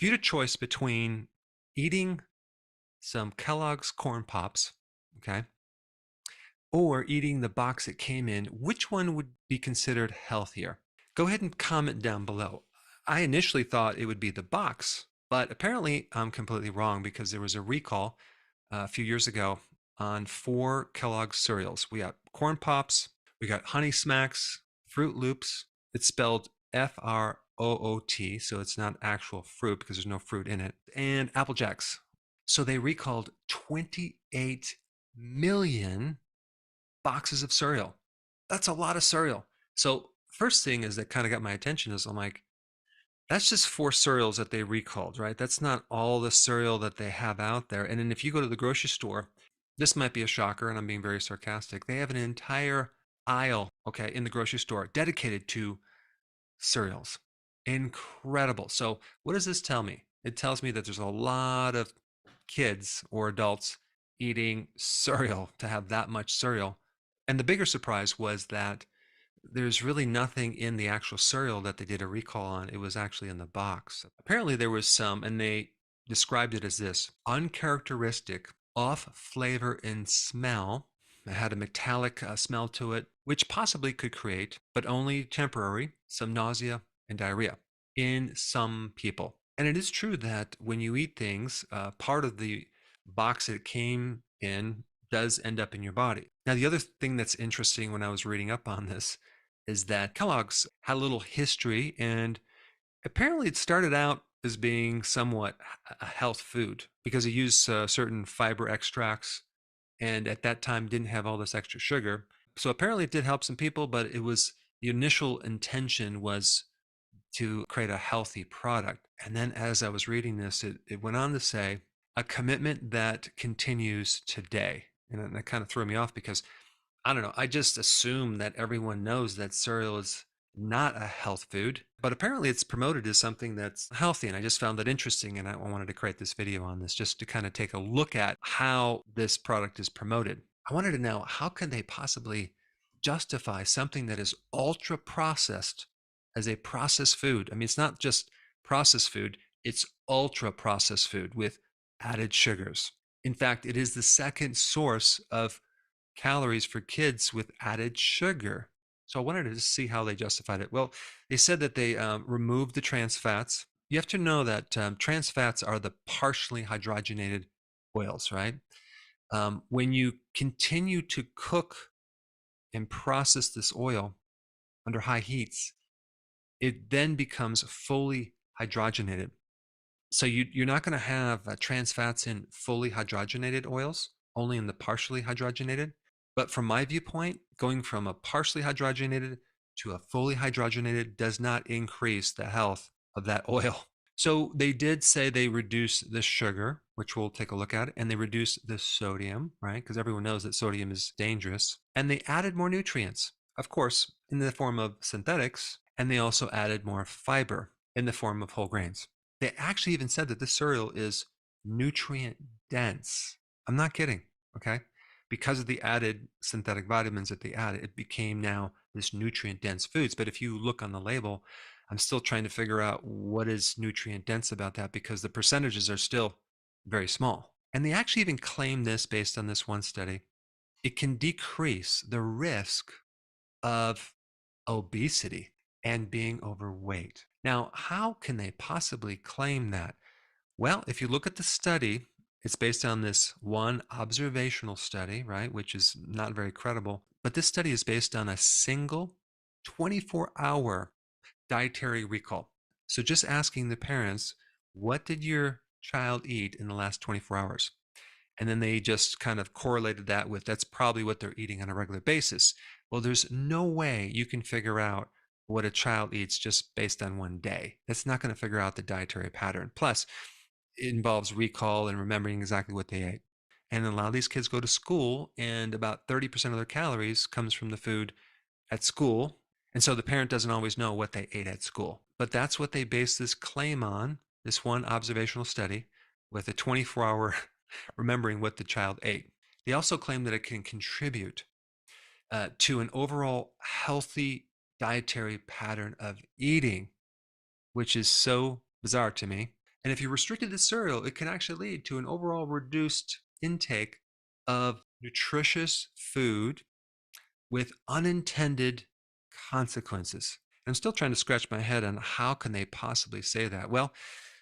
If you had a choice between eating some Kellogg's Corn Pops, okay, or eating the box it came in, which one would be considered healthier? Go ahead and comment down below. I initially thought it would be the box, but apparently I'm completely wrong because there was a recall a few years ago on 4 Kellogg's cereals. We got Corn Pops, we got Honey Smacks, Fruit Loops. It's spelled F-R-O-O-T, so it's not actual fruit because there's no fruit in it, and Apple Jacks. So they recalled 28 million boxes of cereal. That's a lot of cereal. So first thing is that kind of got my attention is I'm like, that's just 4 cereals that they recalled, right? That's not all the cereal that they have out there. And then if you go to the grocery store, this might be a shocker, and I'm being very sarcastic. They have an entire aisle, okay, in the grocery store dedicated to cereals. Incredible. So what does this tell me? It tells me that there's a lot of kids or adults eating cereal to have that much cereal. And the bigger surprise was that there's really nothing in the actual cereal that they did a recall on. It was actually in the box. Apparently there was some, and they described it as this: uncharacteristic off flavor and smell. It had a metallic smell to it, which possibly could create, but only temporary, some nausea and diarrhea in some people. And it is true that when you eat things, part of the box it came in does end up in your body. Now, the other thing that's interesting when I was reading up on this is that Kellogg's had a little history, and apparently it started out as being somewhat a health food because it used certain fiber extracts, and at that time didn't have all this extra sugar. So apparently it did help some people, but it was the initial intention was to create a healthy product. And then as I was reading this, it went on to say a commitment that continues today. And that kind of threw me off because I don't know, I just assume that everyone knows that cereal is not a health food, but apparently it's promoted as something that's healthy. And I just found that interesting. And I wanted to create this video on this just to kind of take a look at how this product is promoted. I wanted to know, how can they possibly justify something that is ultra processed as a processed food? I mean, it's not just processed food, it's ultra processed food with added sugars. In fact, it is the second source of calories for kids with added sugar. So I wanted to just see how they justified it. Well, they said that they removed the trans fats. You have to know that trans fats are the partially hydrogenated oils, right? When you continue to cook and process this oil under high heats, it then becomes fully hydrogenated. So you're not going to have trans fats in fully hydrogenated oils, only in the partially hydrogenated. But from my viewpoint, going from a partially hydrogenated to a fully hydrogenated does not increase the health of that oil. So they did say they reduce the sugar, which we'll take a look at, and they reduce the sodium, right? Because everyone knows that sodium is dangerous. And they added more nutrients, of course, in the form of synthetics, and they also added more fiber in the form of whole grains. They actually even said that this cereal is nutrient dense. I'm not kidding, okay? Because of the added synthetic vitamins that they added, it became now this nutrient dense foods. But if you look on the label, I'm still trying to figure out what is nutrient dense about that because the percentages are still very small. And they actually even claim this based on this one study. It can decrease the risk of obesity and being overweight. Now, how can they possibly claim that? Well, if you look at the study, it's based on this one observational study, right, which is not very credible. But this study is based on a single 24-hour dietary recall. So just asking the parents, what did your child eat in the last 24 hours? And then they just kind of correlated that with that's probably what they're eating on a regular basis. Well, there's no way you can figure out what a child eats just based on one day. That's not going to figure out the dietary pattern. Plus, it involves recall and remembering exactly what they ate. And a lot of these kids go to school, and about 30% of their calories comes from the food at school. And so the parent doesn't always know what they ate at school. But that's what they base this claim on, this one observational study with a 24-hour remembering what the child ate. They also claim that it can contribute to an overall healthy dietary pattern of eating, which is so bizarre to me. And if you restricted the cereal, it can actually lead to an overall reduced intake of nutritious food with unintended consequences. I'm still trying to scratch my head on how can they possibly say that. Well,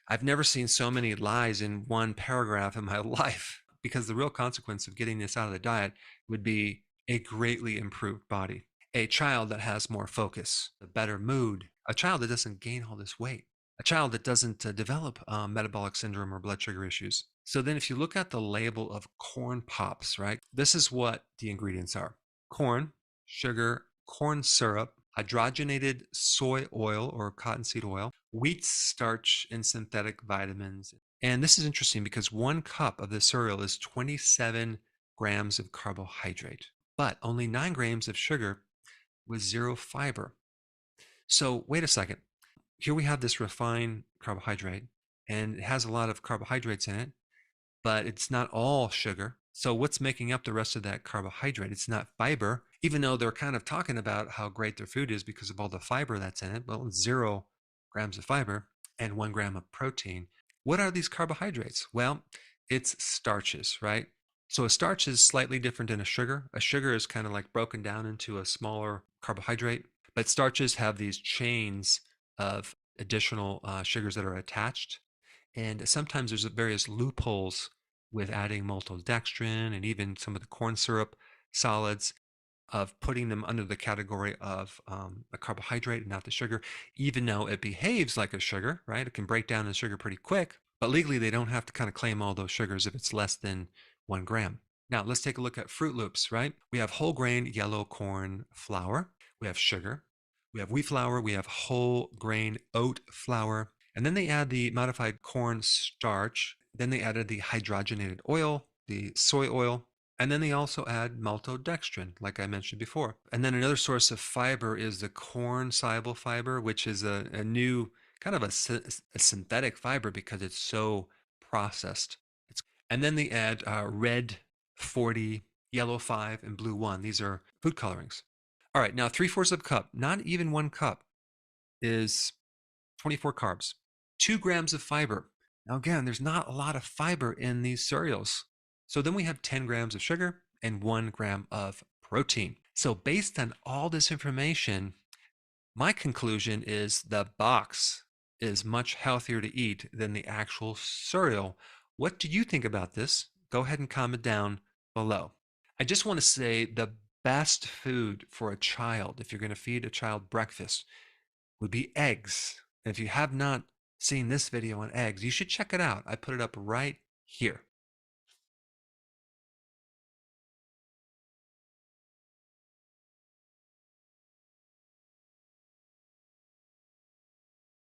I've never seen so many lies in one paragraph in my life, because the real consequence of getting this out of the diet would be a greatly improved body, a child that has more focus, a better mood, a child that doesn't gain all this weight, a child that doesn't develop metabolic syndrome or blood sugar issues. So then if you look at the label of corn pops, right, this is what the ingredients are: corn, sugar, corn syrup, hydrogenated soy oil or cottonseed oil, wheat starch, and synthetic vitamins. And this is interesting because 1 cup of the cereal is 27 grams of carbohydrate, but only 9 grams of sugar with 0 fiber. So wait a second. Here we have this refined carbohydrate, and it has a lot of carbohydrates in it, but it's not all sugar. So what's making up the rest of that carbohydrate? It's not fiber, even though they're kind of talking about how great their food is because of all the fiber that's in it. Well, it's 0 grams of fiber and 1 gram of protein. What are these carbohydrates? Well, it's starches, right? So a starch is slightly different than a sugar. A sugar is kind of like broken down into a smaller carbohydrate, but starches have these chains of additional sugars that are attached. And sometimes there's various loopholes with adding maltodextrin and even some of the corn syrup solids, of putting them under the category of a carbohydrate and not the sugar, even though it behaves like a sugar, right? It can break down the sugar pretty quick, but legally they don't have to kind of claim all those sugars if it's less than 1 gram. Now let's take a look at Fruit Loops, right? We have whole grain yellow corn flour, we have sugar, we have wheat flour, we have whole grain oat flour, and then they add the modified corn starch. Then they added the hydrogenated oil, the soy oil, and then they also add maltodextrin, like I mentioned before. And then another source of fiber is the corn soluble fiber, which is a new kind of a synthetic fiber because it's so processed. And then they add red 40, yellow 5, and blue 1. These are food colorings. All right, now 3/4 of a cup, not even 1 cup, is 24 carbs, 2 grams of fiber. Now, again, there's not a lot of fiber in these cereals. So then we have 10 grams of sugar and 1 gram of protein. So based on all this information, my conclusion is the box is much healthier to eat than the actual cereal. What do you think about this? Go ahead and comment down below. I just want to say the best food for a child, if you're going to feed a child breakfast, would be eggs. And if you have not seen this video on eggs, you should check it out. I put it up right here.